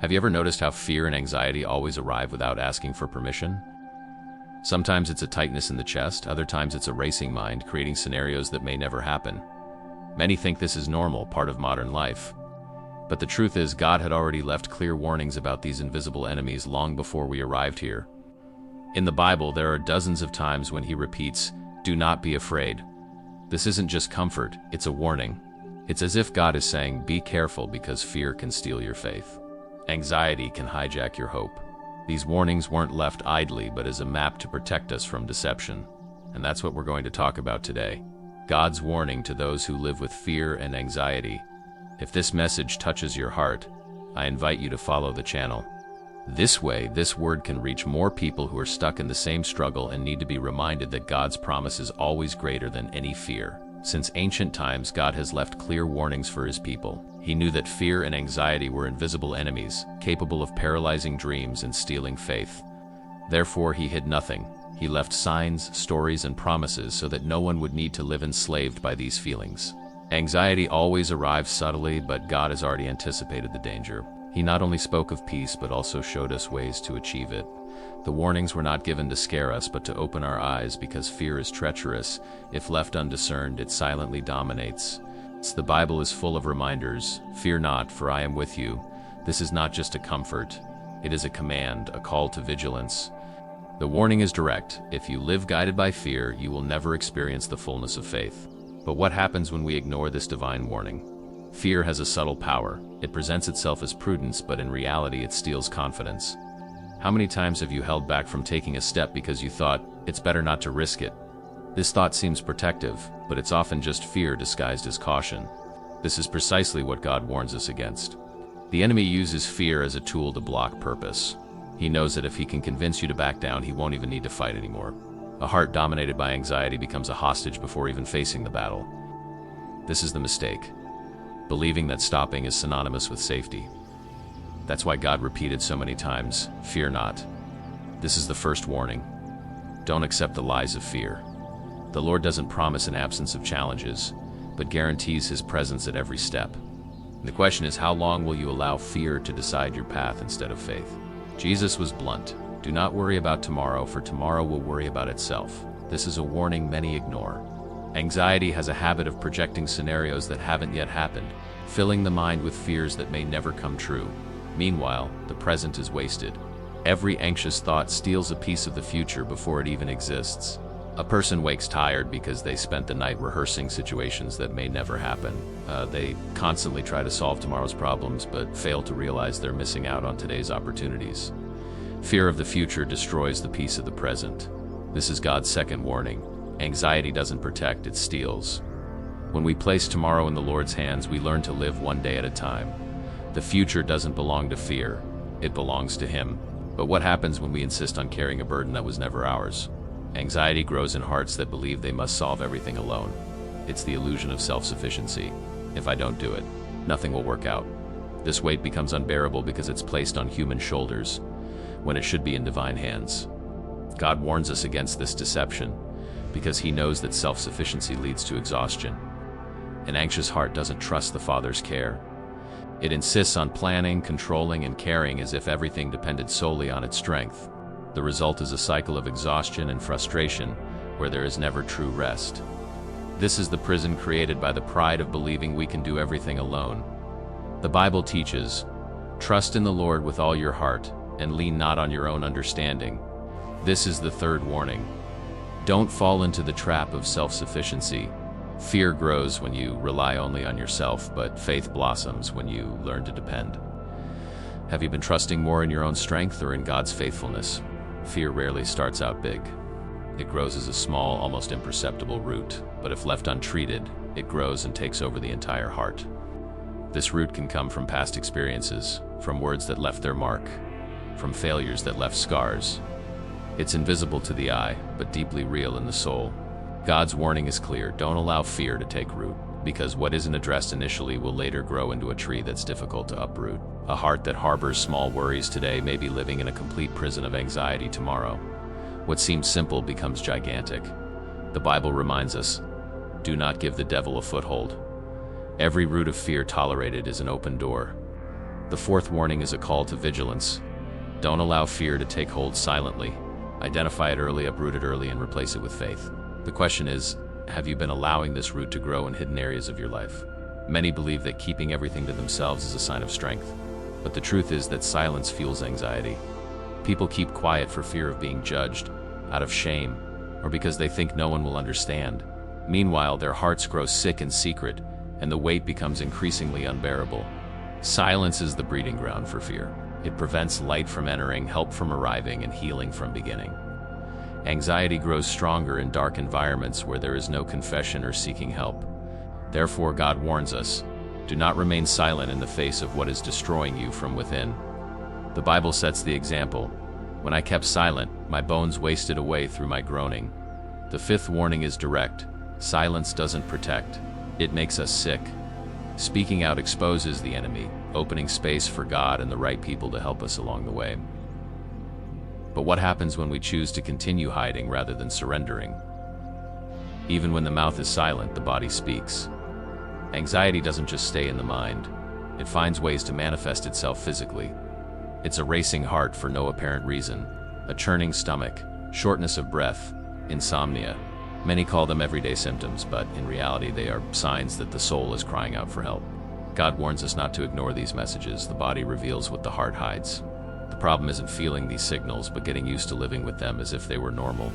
Have you ever noticed how fear and anxiety always arrive without asking for permission? Sometimes it's a tightness in the chest, other times it's a racing mind creating scenarios that may never happen. Many think this is normal, part of modern life. But the truth is, God had already left clear warnings about these invisible enemies long before we arrived here. In the Bible, there are dozens of times when He repeats, "Do not be afraid." This isn't just comfort, it's a warning. It's as if God is saying, be careful because fear can steal your faith. Anxiety can hijack your hope. These warnings weren't left idly, but as a map to protect us from deception. And that's what we're going to talk about today. God's warning to those who live with fear and anxiety. If this message touches your heart, I invite you to follow the channel. This way, this word can reach more people who are stuck in the same struggle and need to be reminded that God's promise is always greater than any fear. Since ancient times, God has left clear warnings for His people. He knew that fear and anxiety were invisible enemies, capable of paralyzing dreams and stealing faith. Therefore, He hid nothing. He left signs, stories, and promises so that no one would need to live enslaved by these feelings. Anxiety always arrives subtly, but God has already anticipated the danger. He not only spoke of peace, but also showed us ways to achieve it. The warnings were not given to scare us, but to open our eyes, because fear is treacherous. If left undiscerned, it silently dominates. The Bible is full of reminders. Fear not, for I am with you. This is not just a comfort. It is a command, a call to vigilance. The warning is direct. If you live guided by fear, you will never experience the fullness of faith. But what happens when we ignore this divine warning? Fear has a subtle power. It presents itself as prudence, but in reality it steals confidence. How many times have you held back from taking a step because you thought, it's better not to risk it? This thought seems protective, but it's often just fear disguised as caution. This is precisely what God warns us against. The enemy uses fear as a tool to block purpose. He knows that if he can convince you to back down, he won't even need to fight anymore. A heart dominated by anxiety becomes a hostage before even facing the battle. This is the mistake. Believing that stopping is synonymous with safety. That's why God repeated so many times, fear not. This is the first warning. Don't accept the lies of fear. The Lord doesn't promise an absence of challenges, but guarantees His presence at every step. And the question is, how long will you allow fear to decide your path instead of faith? Jesus was blunt. Do not worry about tomorrow, for tomorrow will worry about itself. This is a warning many ignore. Anxiety has a habit of projecting scenarios that haven't yet happened, filling the mind with fears that may never come true. Meanwhile, the present is wasted. Every anxious thought steals a piece of the future before it even exists. A person wakes tired because they spent the night rehearsing situations that may never happen. They constantly try to solve tomorrow's problems, but fail to realize they're missing out on today's opportunities. Fear of the future destroys the peace of the present. This is God's second warning. Anxiety doesn't protect, it steals. When we place tomorrow in the Lord's hands, we learn to live one day at a time. The future doesn't belong to fear, it belongs to Him. But what happens when we insist on carrying a burden that was never ours? Anxiety grows in hearts that believe they must solve everything alone. It's the illusion of self-sufficiency. If I don't do it, nothing will work out. This weight becomes unbearable because it's placed on human shoulders, when it should be in divine hands. God warns us against this deception, because He knows that self-sufficiency leads to exhaustion. An anxious heart doesn't trust the Father's care. It insists on planning, controlling, and caring as if everything depended solely on its strength. The result is a cycle of exhaustion and frustration, where there is never true rest. This is the prison created by the pride of believing we can do everything alone. The Bible teaches, trust in the Lord with all your heart, and lean not on your own understanding. This is the third warning. Don't fall into the trap of self-sufficiency. Fear grows when you rely only on yourself, but faith blossoms when you learn to depend. Have you been trusting more in your own strength or in God's faithfulness? Fear rarely starts out big. It grows as a small, almost imperceptible root, but if left untreated, it grows and takes over the entire heart. This root can come from past experiences, from words that left their mark, from failures that left scars. It's invisible to the eye, but deeply real in the soul. God's warning is clear. Don't allow fear to take root, because what isn't addressed initially will later grow into a tree that's difficult to uproot. A heart that harbors small worries today may be living in a complete prison of anxiety tomorrow. What seems simple becomes gigantic. The Bible reminds us, do not give the devil a foothold. Every root of fear tolerated is an open door. The fourth warning is a call to vigilance. Don't allow fear to take hold silently. Identify it early, uproot it early, and replace it with faith. The question is, have you been allowing this root to grow in hidden areas of your life? Many believe that keeping everything to themselves is a sign of strength, but the truth is that silence fuels anxiety. People keep quiet for fear of being judged, out of shame, or because they think no one will understand. Meanwhile, their hearts grow sick in secret, and the weight becomes increasingly unbearable. Silence is the breeding ground for fear. It prevents light from entering, help from arriving, and healing from beginning. Anxiety grows stronger in dark environments where there is no confession or seeking help. Therefore, God warns us, do not remain silent in the face of what is destroying you from within. The Bible sets the example. When I kept silent, my bones wasted away through my groaning. The fifth warning is direct. Silence doesn't protect. It makes us sick. Speaking out exposes the enemy, opening space for God and the right people to help us along the way. But what happens when we choose to continue hiding rather than surrendering? Even when the mouth is silent, the body speaks. Anxiety doesn't just stay in the mind. It finds ways to manifest itself physically. It's a racing heart for no apparent reason, a churning stomach, shortness of breath, insomnia. Many call them everyday symptoms, but in reality they are signs that the soul is crying out for help. God warns us not to ignore these messages. The body reveals what the heart hides. The problem isn't feeling these signals, but getting used to living with them as if they were normal.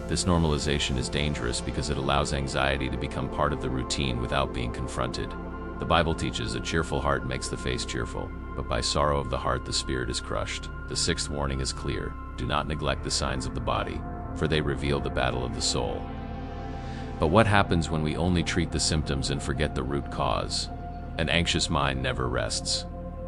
This normalization is dangerous because it allows anxiety to become part of the routine without being confronted. The Bible teaches a cheerful heart makes the face cheerful, but by sorrow of the heart the spirit is crushed. The sixth warning is clear. Do not neglect the signs of the body, for they reveal the battle of the soul. But what happens when we only treat the symptoms and forget the root cause? An anxious mind never rests.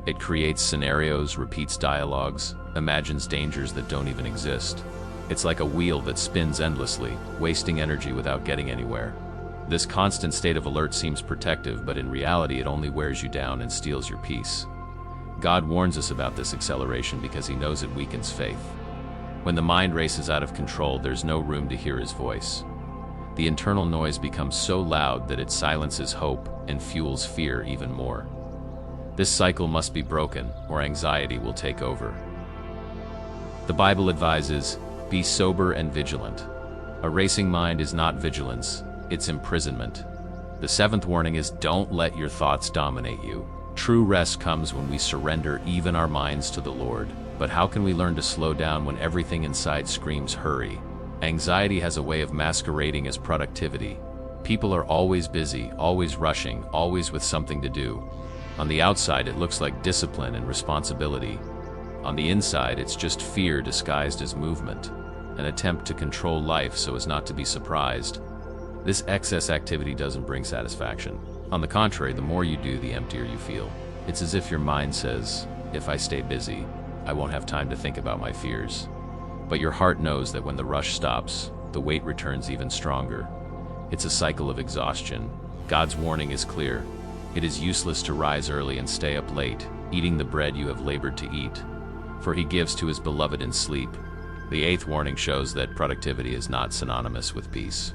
It creates scenarios, repeats dialogues, imagines dangers that don't even exist. It's like a wheel that spins endlessly, wasting energy without getting anywhere. This constant state of alert seems protective, but in reality it only wears you down and steals your peace. God warns us about this acceleration because he knows it weakens faith. When the mind races out of control, there's no room to hear his voice. The internal noise becomes so loud that it silences hope and fuels fear even more. This cycle must be broken, or anxiety will take over. The Bible advises, be sober and vigilant. A racing mind is not vigilance, it's imprisonment. The seventh warning is, don't let your thoughts dominate you. True rest comes when we surrender even our minds to the Lord. But how can we learn to slow down when everything inside screams hurry? Anxiety has a way of masquerading as productivity. People are always busy, always rushing, always with something to do. On the outside, it looks like discipline and responsibility. On the inside, it's just fear disguised as movement, an attempt to control life so as not to be surprised. This excess activity doesn't bring satisfaction. On the contrary, the more you do, the emptier you feel. It's as if your mind says, if I stay busy, I won't have time to think about my fears. But your heart knows that when the rush stops, the weight returns even stronger. It's a cycle of exhaustion. God's warning is clear. It is useless to rise early and stay up late, eating the bread you have labored to eat, for he gives to his beloved in sleep. The eighth warning shows that productivity is not synonymous with peace.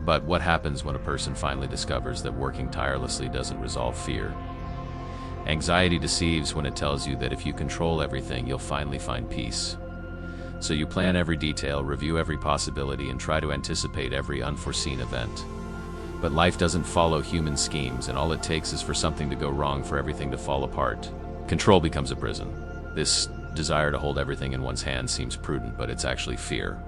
But what happens when a person finally discovers that working tirelessly doesn't resolve fear? Anxiety deceives when it tells you that if you control everything, you'll finally find peace. So you plan every detail, review every possibility, and try to anticipate every unforeseen event. But life doesn't follow human schemes, and all it takes is for something to go wrong for everything to fall apart. Control becomes a prison. This desire to hold everything in one's hands seems prudent, but it's actually fear.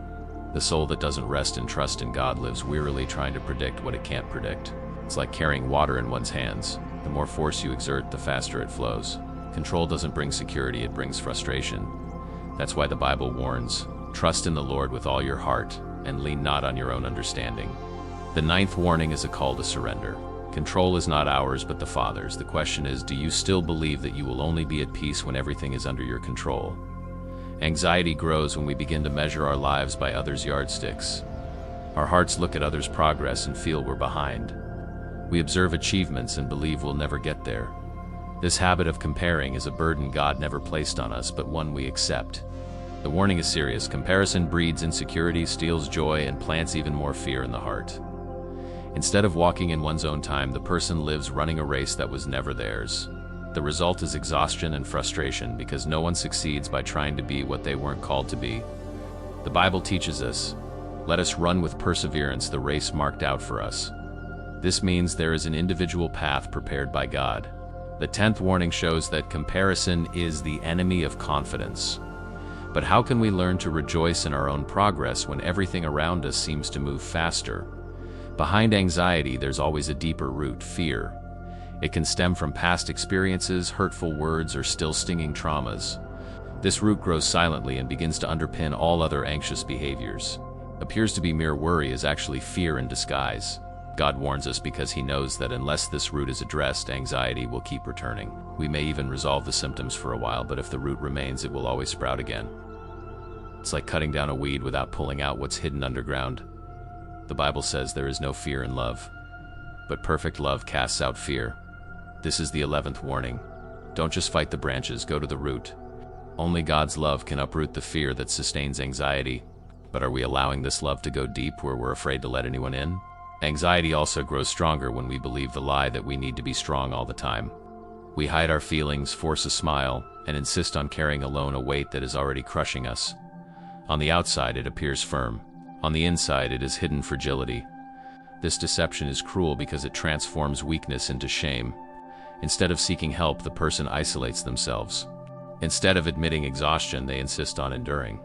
The soul that doesn't rest and trust in God lives wearily trying to predict what it can't predict. It's like carrying water in one's hands. The more force you exert, the faster it flows. Control doesn't bring security, it brings frustration. That's why the Bible warns, trust in the Lord with all your heart, and lean not on your own understanding. The ninth warning is a call to surrender. Control is not ours, but the Father's. The question is, do you still believe that you will only be at peace when everything is under your control? Anxiety grows when we begin to measure our lives by others' yardsticks. Our hearts look at others' progress and feel we're behind. We observe achievements and believe we'll never get there. This habit of comparing is a burden God never placed on us, but one we accept. The warning is serious. Comparison breeds insecurity, steals joy, and plants even more fear in the heart. Instead of walking in one's own time, the person lives running a race that was never theirs. The result is exhaustion and frustration because no one succeeds by trying to be what they weren't called to be. The Bible teaches us, "Let us run with perseverance the race marked out for us." This means there is an individual path prepared by God. The 10th warning shows that comparison is the enemy of confidence. But how can we learn to rejoice in our own progress when everything around us seems to move faster? Behind anxiety, there's always a deeper root, fear. It can stem from past experiences, hurtful words, or still stinging traumas. This root grows silently and begins to underpin all other anxious behaviors. Appears to be mere worry is actually fear in disguise. God warns us because he knows that unless this root is addressed, anxiety will keep returning. We may even resolve the symptoms for a while, but if the root remains, it will always sprout again. It's like cutting down a weed without pulling out what's hidden underground. The Bible says there is no fear in love, but perfect love casts out fear. This is the 11th warning. Don't just fight the branches, go to the root. Only God's love can uproot the fear that sustains anxiety. But are we allowing this love to go deep where we're afraid to let anyone in? Anxiety also grows stronger when we believe the lie that we need to be strong all the time. We hide our feelings, force a smile, and insist on carrying alone a weight that is already crushing us. On the outside, it appears firm. On the inside, it is hidden fragility. This deception is cruel because it transforms weakness into shame. Instead of seeking help, the person isolates themselves. Instead of admitting exhaustion, they insist on enduring.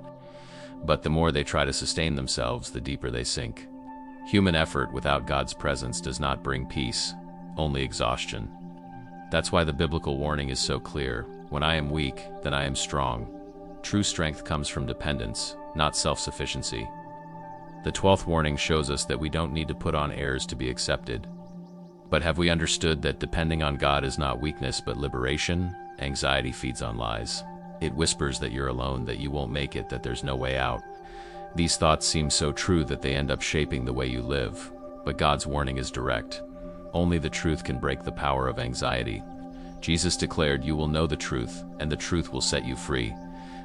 But the more they try to sustain themselves, the deeper they sink. Human effort without God's presence does not bring peace, only exhaustion. That's why the biblical warning is so clear. When I am weak, then I am strong. True strength comes from dependence, not self-sufficiency. The 12th warning shows us that we don't need to put on airs to be accepted. But have we understood that depending on God is not weakness but liberation? Anxiety feeds on lies. It whispers that you're alone, that you won't make it, that there's no way out. These thoughts seem so true that they end up shaping the way you live. But God's warning is direct. Only the truth can break the power of anxiety. Jesus declared, "You will know the truth, and the truth will set you free."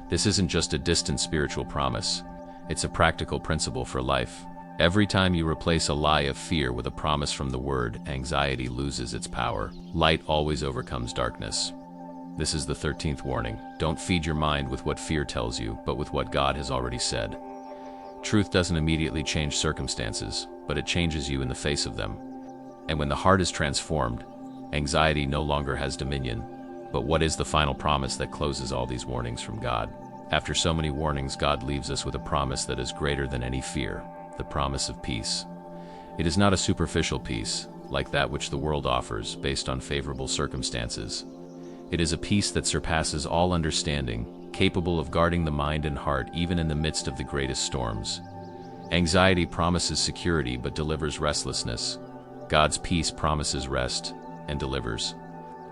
This isn't just a distant spiritual promise. It's a practical principle for life. Every time you replace a lie of fear with a promise from the Word, anxiety loses its power. Light always overcomes darkness. This is the 13th warning. Don't feed your mind with what fear tells you, but with what God has already said. Truth doesn't immediately change circumstances, but it changes you in the face of them. And when the heart is transformed, anxiety no longer has dominion. But what is the final promise that closes all these warnings from God? After so many warnings, God leaves us with a promise that is greater than any fear, the promise of peace. It is not a superficial peace, like that which the world offers, based on favorable circumstances. It is a peace that surpasses all understanding, capable of guarding the mind and heart even in the midst of the greatest storms. Anxiety promises security but delivers restlessness. God's peace promises rest and delivers.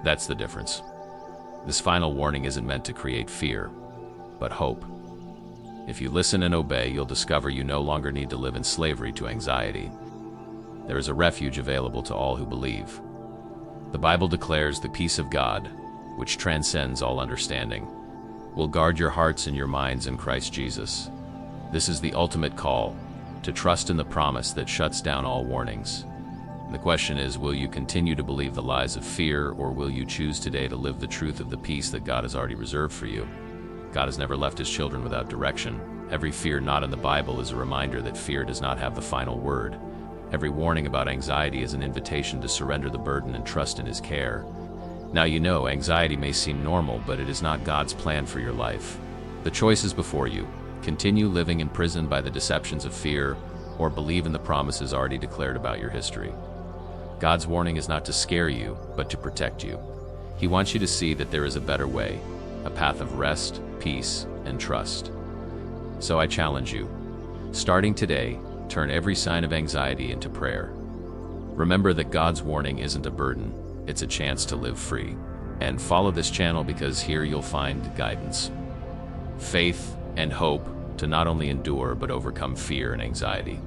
That's the difference. This final warning isn't meant to create fear, but hope. If you listen and obey, you'll discover you no longer need to live in slavery to anxiety. There is a refuge available to all who believe. The Bible declares the peace of God, which transcends all understanding, will guard your hearts and your minds in Christ Jesus. This is the ultimate call, to trust in the promise that shuts down all warnings. And the question is, will you continue to believe the lies of fear, or will you choose today to live the truth of the peace that God has already reserved for you? God has never left his children without direction. Every fear not in the Bible is a reminder that fear does not have the final word. Every warning about anxiety is an invitation to surrender the burden and trust in his care. Now you know, anxiety may seem normal, but it is not God's plan for your life. The choice is before you. Continue living imprisoned by the deceptions of fear, or believe in the promises already declared about your history. God's warning is not to scare you, but to protect you. He wants you to see that there is a better way, a path of rest, peace, and trust. So I challenge you, starting today, turn every sign of anxiety into prayer. Remember that God's warning isn't a burden, it's a chance to live free. And follow this channel because here you'll find guidance, faith, and hope to not only endure but overcome fear and anxiety.